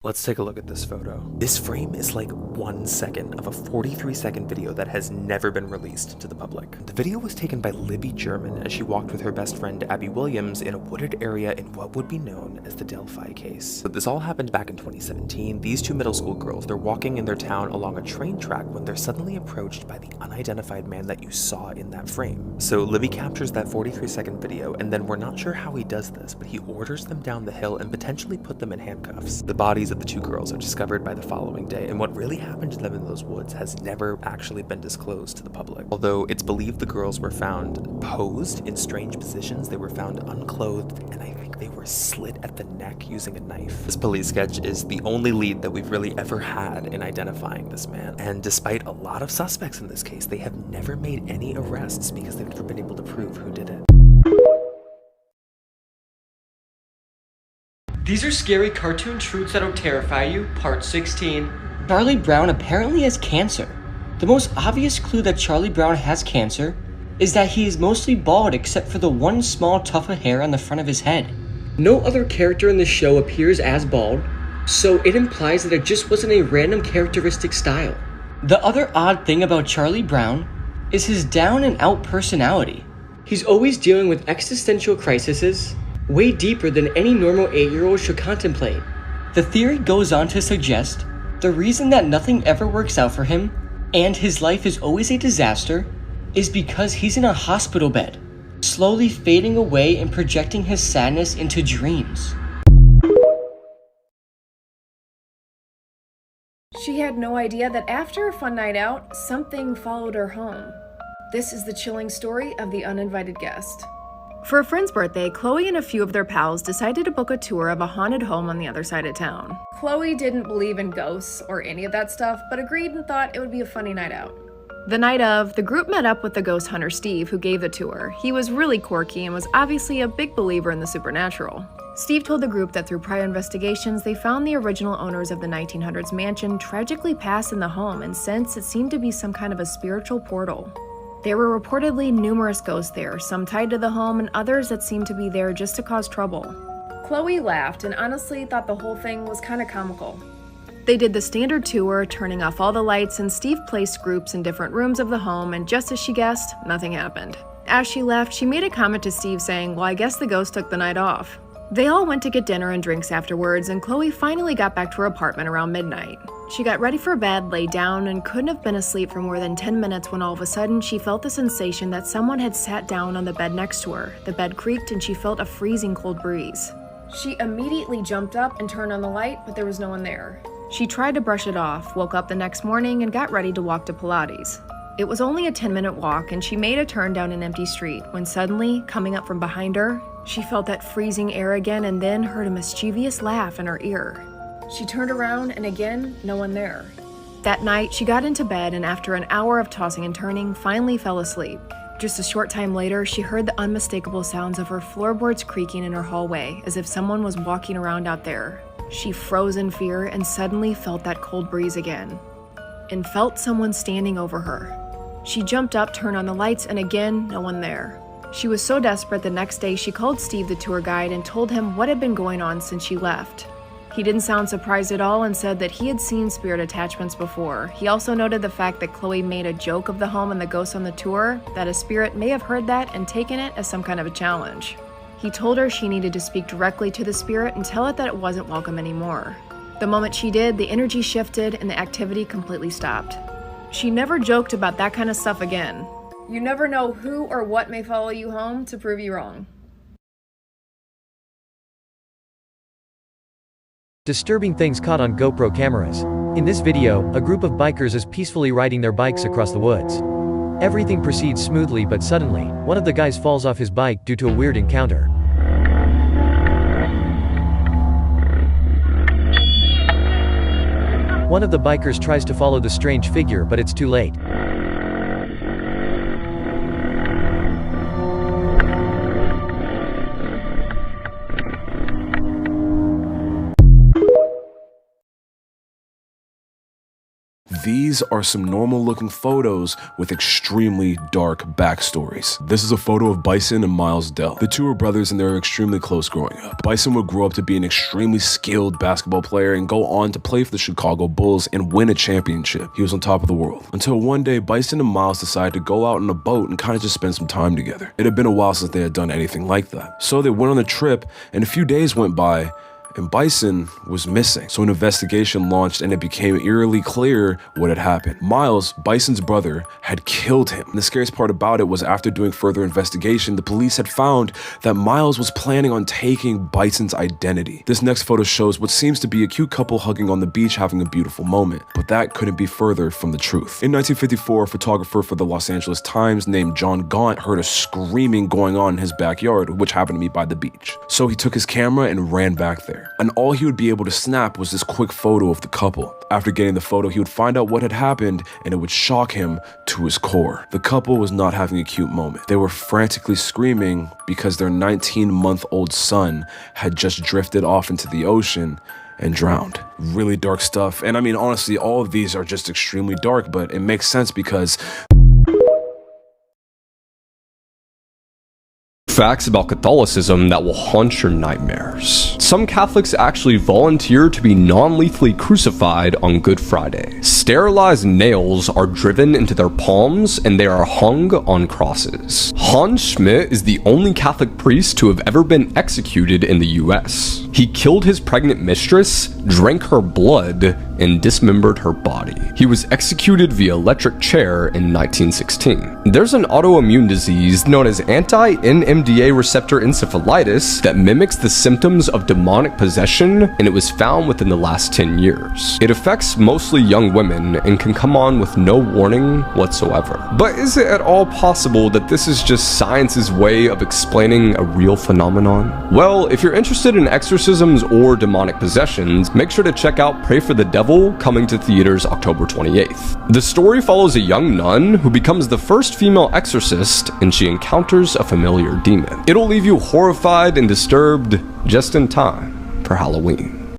Let's take a look at this photo. This frame is like 1 second of a 43-second video that has never been released to the public. The video was taken by Libby German as she walked with her best friend Abby Williams in a wooded area in what would be known as the Delphi case. So this all happened back in 2017. These two middle school girls, they're walking in their town along a train track when they're suddenly approached by the unidentified man that you saw in that frame. So Libby captures that 43-second video, and then we're not sure how he does this, but he orders them down the hill and potentially put them in handcuffs. The bodies of the two girls are discovered by the following day, and what really happened to them in those woods has never actually been disclosed to the public. Although it's believed the girls were found posed in strange positions, they were found unclothed, and I think they were slit at the neck using a knife. This police sketch is the only lead that we've really ever had in identifying this man, and despite a lot of suspects in this case, they have never made any arrests because they've never been able to prove who did it. These are scary cartoon truths that'll terrify you, part 16. Charlie Brown apparently has cancer. The most obvious clue that Charlie Brown has cancer is that he is mostly bald except for the one small tuft of hair on the front of his head. No other character in the show appears as bald, so it implies that it just wasn't a random characteristic style. The other odd thing about Charlie Brown is his down and out personality. He's always dealing with existential crises, way deeper than any normal 8-year-old should contemplate. The theory goes on to suggest the reason that nothing ever works out for him, and his life is always a disaster, is because he's in a hospital bed, slowly fading away and projecting his sadness into dreams. She had no idea that after a fun night out, something followed her home. This is the chilling story of the uninvited guest. For a friend's birthday, Chloe and a few of their pals decided to book a tour of a haunted home on the other side of town. Chloe didn't believe in ghosts or any of that stuff, but agreed and thought it would be a funny night out. The night of, the group met up with the ghost hunter Steve, who gave the tour. He was really quirky and was obviously a big believer in the supernatural. Steve told the group that through prior investigations, they found the original owners of the 1900s mansion tragically passed in the home, and since it seemed to be some kind of a spiritual portal. There were reportedly numerous ghosts there, some tied to the home and others that seemed to be there just to cause trouble. Chloe laughed and honestly thought the whole thing was kind of comical. They did the standard tour, turning off all the lights, and Steve placed groups in different rooms of the home, and just as she guessed, nothing happened. As she left, she made a comment to Steve saying, "Well, I guess the ghost took the night off." They all went to get dinner and drinks afterwards, and Chloe finally got back to her apartment around midnight. She got ready for bed, lay down, and couldn't have been asleep for more than 10 minutes when all of a sudden she felt the sensation that someone had sat down on the bed next to her. The bed creaked and she felt a freezing cold breeze. She immediately jumped up and turned on the light, but there was no one there. She tried to brush it off, woke up the next morning, and got ready to walk to Pilates. It was only a 10-minute walk, and she made a turn down an empty street when suddenly, coming up from behind her, she felt that freezing air again and then heard a mischievous laugh in her ear. She turned around and again, no one there. That night, she got into bed and after an hour of tossing and turning, finally fell asleep. Just a short time later, she heard the unmistakable sounds of her floorboards creaking in her hallway, as if someone was walking around out there. She froze in fear and suddenly felt that cold breeze again, and felt someone standing over her. She jumped up, turned on the lights, and again, no one there. She was so desperate the next day she called Steve, the tour guide, and told him what had been going on since she left. He didn't sound surprised at all and said that he had seen spirit attachments before. He also noted the fact that Chloe made a joke of the home and the ghosts on the tour, that a spirit may have heard that and taken it as some kind of a challenge. He told her she needed to speak directly to the spirit and tell it that it wasn't welcome anymore. The moment she did, the energy shifted and the activity completely stopped. She never joked about that kind of stuff again. You never know who or what may follow you home to prove you wrong. Disturbing things caught on GoPro cameras. In this video, a group of bikers is peacefully riding their bikes across the woods. Everything proceeds smoothly, but suddenly, one of the guys falls off his bike due to a weird encounter. One of the bikers tries to follow the strange figure, but it's too late. these are some normal looking photos with extremely dark backstories. This is a photo of Bison and Miles Dell. The two are brothers and they were extremely close growing up. Bison would grow up to be an extremely skilled basketball player and go on to play for the Chicago Bulls and win a championship. He was on top of the world. Until one day, Bison and Miles decided to go out on a boat and kind of just spend some time together. It had been a while since they had done anything like that. So they went on a trip and a few days went by and Bison was missing. So an investigation launched and it became eerily clear what had happened. Miles, Bison's brother, had killed him. And the scariest part about it was after doing further investigation, the police had found that Miles was planning on taking Bison's identity. This next photo shows what seems to be a cute couple hugging on the beach having a beautiful moment, but that couldn't be further from the truth. In 1954, a photographer for the Los Angeles Times named John Gaunt heard a screaming going on in his backyard, which happened to be by the beach. So he took his camera and ran back there. And all he would be able to snap was this quick photo of the couple. After getting the photo, he would find out what had happened and it would shock him to his core. The couple was not having a cute moment. They were frantically screaming because their 19-month-old son had just drifted off into the ocean and drowned. Really dark stuff. And I mean, honestly, all of these are just extremely dark, but it makes sense because facts about Catholicism that will haunt your nightmares. Some Catholics actually volunteer to be non-lethally crucified on Good Friday. Sterilized nails are driven into their palms and they are hung on crosses. Hans Schmidt is the only Catholic priest to have ever been executed in the US. He killed his pregnant mistress, drank her blood, and dismembered her body. He was executed via electric chair in 1916. There's an autoimmune disease known as anti-NMDA receptor encephalitis that mimics the symptoms of demonic possession, and it was found within the last 10 years. It affects mostly young women and can come on with no warning whatsoever. But is it at all possible that this is just science's way of explaining a real phenomenon? Well, if you're interested in exorcisms or demonic possessions, make sure to check out Pray for the Devil, coming to theaters October 28th. The story follows a young nun who becomes the first female exorcist and she encounters a familiar demon. It'll leave you horrified and disturbed just in time for Halloween.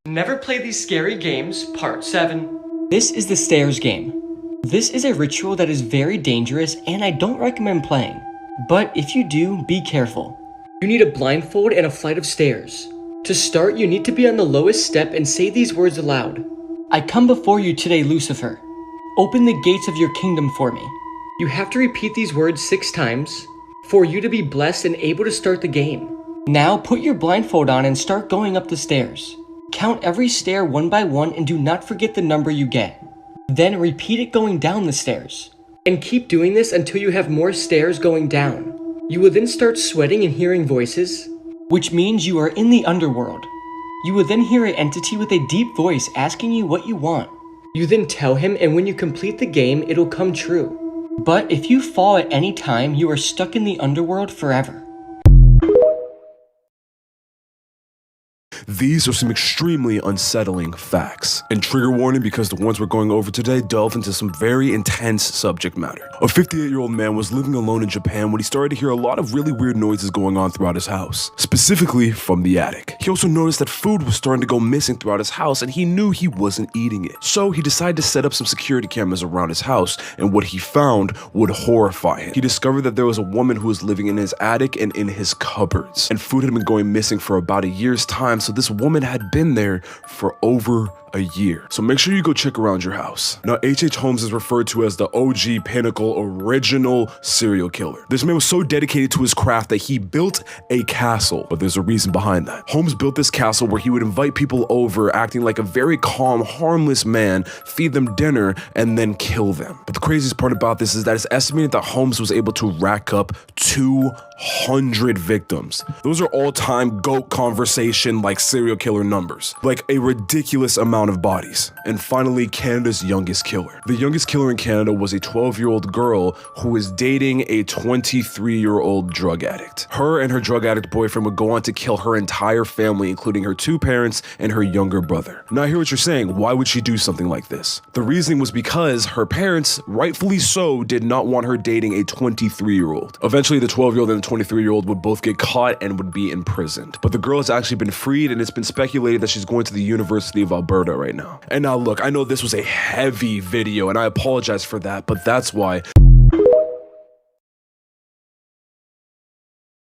Never play these scary games, part 7. This is the stairs game. This is a ritual that is very dangerous and I don't recommend playing. But if you do, be careful. You need a blindfold and a flight of stairs. To start, you need to be on the lowest step and say these words aloud. I come before you today, Lucifer. Open the gates of your kingdom for me. You have to repeat these words 6 times for you to be blessed and able to start the game. Now put your blindfold on and start going up the stairs. Count every stair one by one and do not forget the number you get. Then repeat it going down the stairs. And keep doing this until you have more stairs going down. You will then start sweating and hearing voices, which means you are in the underworld. You will then hear an entity with a deep voice asking you what you want. You then tell him, and when you complete the game, it'll come true. But if you fall at any time, you are stuck in the underworld forever. These are some extremely unsettling facts. And trigger warning because the ones we're going over today delve into some very intense subject matter. A 58-year-old man was living alone in Japan when he started to hear a lot of really weird noises going on throughout his house, specifically from the attic. He also noticed that food was starting to go missing throughout his house and he knew he wasn't eating it. So he decided to set up some security cameras around his house, and what he found would horrify him. He discovered that there was a woman who was living in his attic and in his cupboards, and food had been going missing for about a year's time, so this woman had been there for over a year. So make sure you go check around your house. Now, H.H. Holmes is referred to as the OG pinnacle original serial killer. This man was so dedicated to his craft that he built a castle, but there's a reason behind that. Holmes built this castle where he would invite people over, acting like a very calm, harmless man, feed them dinner, and then kill them. But the craziest part about this is that it's estimated that Holmes was able to rack up 200 victims. Those are all-time GOAT conversation like serial killer numbers. Like a ridiculous amount amount of bodies. And finally, Canada's youngest killer. The youngest killer in Canada was a 12-year-old girl who was dating a 23-year-old drug addict. Her and her drug addict boyfriend would go on to kill her entire family, including her 2 parents and her younger brother. Now I hear what you're saying, why would she do something like this? The reasoning was because her parents, rightfully so, did not want her dating a 23-year-old. Eventually, the 12-year-old and the 23-year-old would both get caught and would be imprisoned. But the girl has actually been freed, and it's been speculated that she's going to the University of Alberta right now. And now look, I know this was a heavy video, and I apologize for that, but that's why.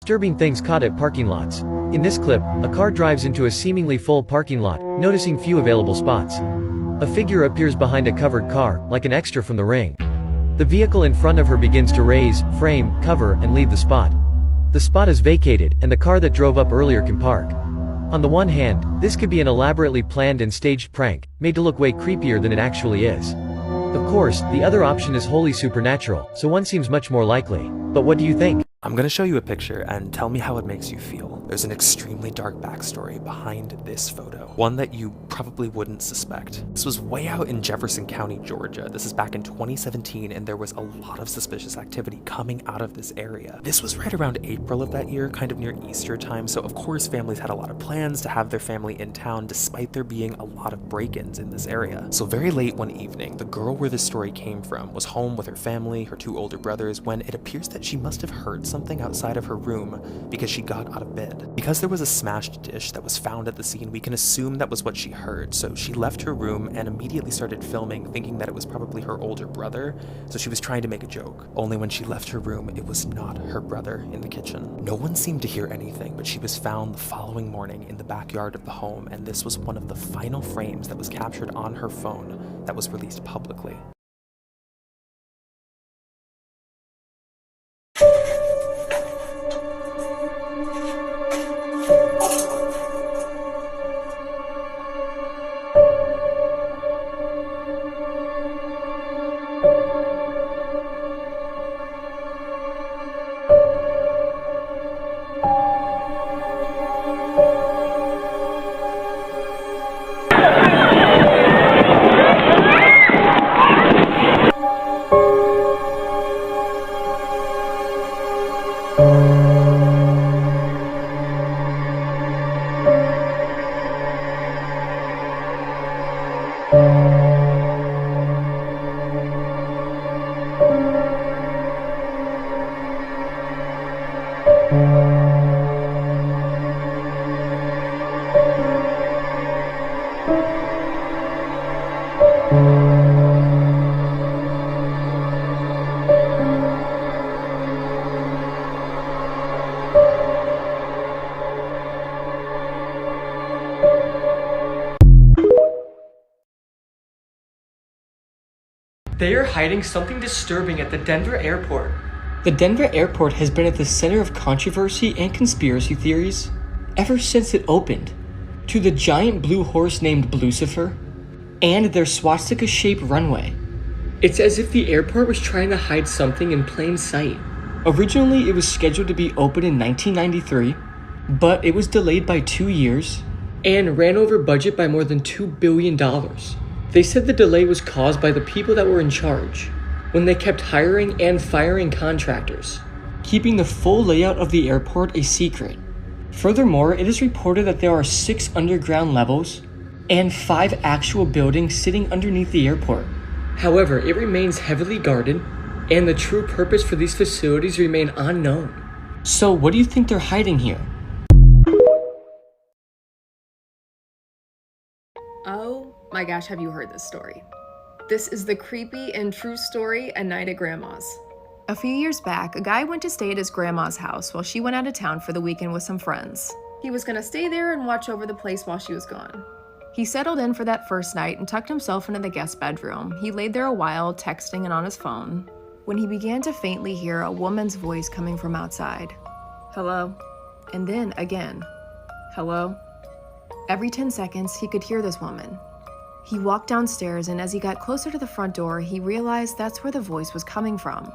Disturbing things caught at parking lots. In this clip, a car drives into a seemingly full parking lot, noticing few available spots. A figure appears behind a covered car, like an extra from The Ring. The vehicle in front of her begins to raise, frame, cover, and leave the spot. The spot is vacated, and the car that drove up earlier can park. On the one hand, this could be an elaborately planned and staged prank, made to look way creepier than it actually is. Of course, the other option is wholly supernatural, so one seems much more likely. But what do you think? I'm gonna show you a picture and tell me how it makes you feel. There's an extremely dark backstory behind this photo, one that you probably wouldn't suspect. This was way out in Jefferson County, Georgia. This is back in 2017, and there was a lot of suspicious activity coming out of this area. This was right around April of that year, kind of near Easter time, so of course families had a lot of plans to have their family in town despite there being a lot of break-ins in this area. So very late one evening, the girl where this story came from was home with her family, her 2 older brothers, when it appears that she must have heard something outside of her room because she got out of bed. Because there was a smashed dish that was found at the scene, we can assume that was what she heard, so she left her room and immediately started filming, thinking that it was probably her older brother, so she was trying to make a joke. Only when she left her room, it was not her brother in the kitchen. No one seemed to hear anything, but she was found the following morning in the backyard of the home, and this was one of the final frames that was captured on her phone that was released publicly. They are hiding something disturbing at the Denver airport. The Denver airport has been at the center of controversy and conspiracy theories ever since it opened. To the giant blue horse named Blucifer and their swastika-shaped runway. It's as if the airport was trying to hide something in plain sight. Originally, it was scheduled to be open in 1993, but it was delayed by 2 years and ran over budget by more than $2 billion. They said the delay was caused by the people that were in charge, when they kept hiring and firing contractors, keeping the full layout of the airport a secret. Furthermore, it is reported that there are 6 underground levels and 5 actual buildings sitting underneath the airport. However, it remains heavily guarded, and the true purpose for these facilities remain unknown. So what do you think they're hiding here? Oh my gosh, have you heard this story? This is the creepy and true story, A Night at Grandma's. A few years back, a guy went to stay at his grandma's house while she went out of town for the weekend with some friends. He was gonna stay there and watch over the place while she was gone. He settled in for that first night and tucked himself into the guest bedroom. He laid there a while, texting and on his phone, when he began to faintly hear a woman's voice coming from outside. Hello? And then again, hello? Every 10 seconds, he could hear this woman. He walked downstairs, and as he got closer to the front door, he realized that's where the voice was coming from.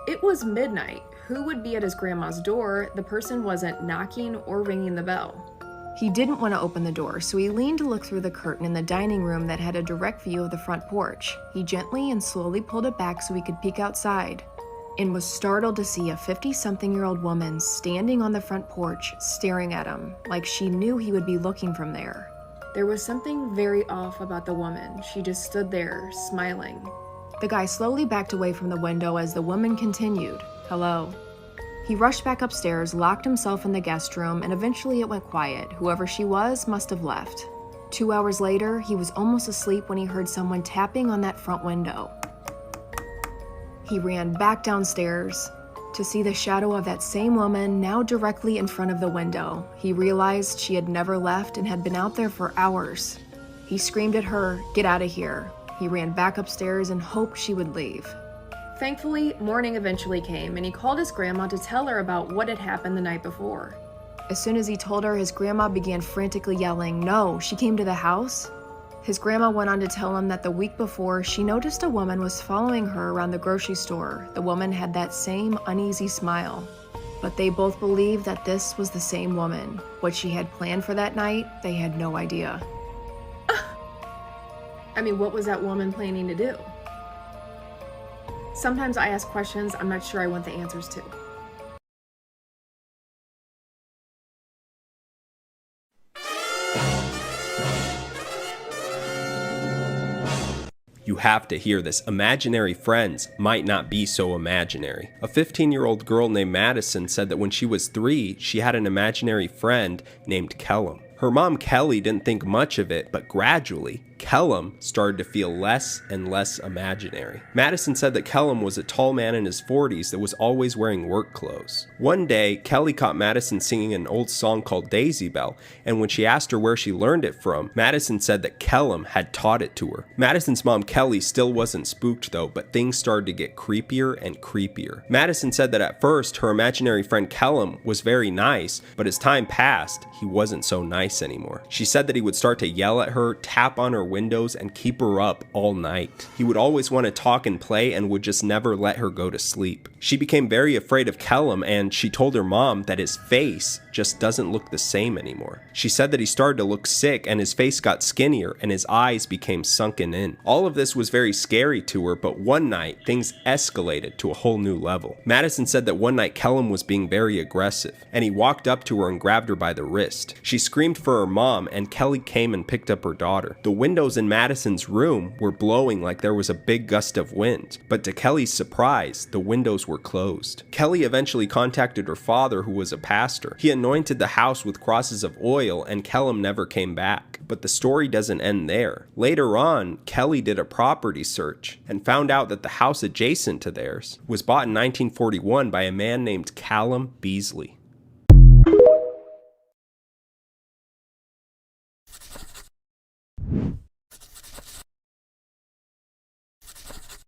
It was midnight. Who would be at his grandma's door? The person wasn't knocking or ringing the bell. He didn't want to open the door, so he leaned to look through the curtain in the dining room that had a direct view of the front porch. He gently and slowly pulled it back so he could peek outside, and was startled to see a 50-something-year-old woman standing on the front porch, staring at him, like she knew he would be looking from there. There was something very off about the woman. She just stood there, smiling. The guy slowly backed away from the window as the woman continued, "Hello." He rushed back upstairs, locked himself in the guest room, and eventually it went quiet. Whoever she was must have left. 2 hours later, he was almost asleep when he heard someone tapping on that front window. He ran back downstairs to see the shadow of that same woman now directly in front of the window. He realized she had never left and had been out there for hours. He screamed at her, "Get out of here." He ran back upstairs and hoped she would leave. Thankfully, morning eventually came, and he called his grandma to tell her about what had happened the night before. As soon as he told her, his grandma began frantically yelling, "No, she came to the house?" His grandma went on to tell him that the week before, she noticed a woman was following her around the grocery store. The woman had that same uneasy smile. But they both believed that this was the same woman. What she had planned for that night, they had no idea. I mean, what was that woman planning to do? Sometimes I ask questions I'm not sure I want the answers to. You have to hear this. Imaginary friends might not be so imaginary. A 15-year-old girl named Madison said that when she was 3, she had an imaginary friend named Kellum. Her mom, Kelly, didn't think much of it, but gradually, Kellum started to feel less and less imaginary. Madison said that Kellum was a tall man in his 40s that was always wearing work clothes. One day, Kelly caught Madison singing an old song called Daisy Bell, and when she asked her where she learned it from, Madison said that Kellum had taught it to her. Madison's mom, Kelly, still wasn't spooked though, but things started to get creepier and creepier. Madison said that at first, her imaginary friend Kellum was very nice, but as time passed, he wasn't so nice anymore. She said that he would start to yell at her, tap on her windows, and keep her up all night. He would always want to talk and play and would just never let her go to sleep. She became very afraid of Kellum, and she told her mom that his face just doesn't look the same anymore. She said that he started to look sick and his face got skinnier and his eyes became sunken in. All of this was very scary to her, but one night things escalated to a whole new level. Madison said that one night Kellum was being very aggressive and he walked up to her and grabbed her by the wrist. She screamed for her mom and Kelly came and picked up her daughter. The windows in Madison's room were blowing like there was a big gust of wind, but to Kelly's surprise, the windows were closed. Kelly eventually contacted her father, who was a pastor. He anointed the house with crosses of oil and Kellum never came back. But the story doesn't end there. Later on, Kelly did a property search and found out that the house adjacent to theirs was bought in 1941 by a man named Callum Beasley.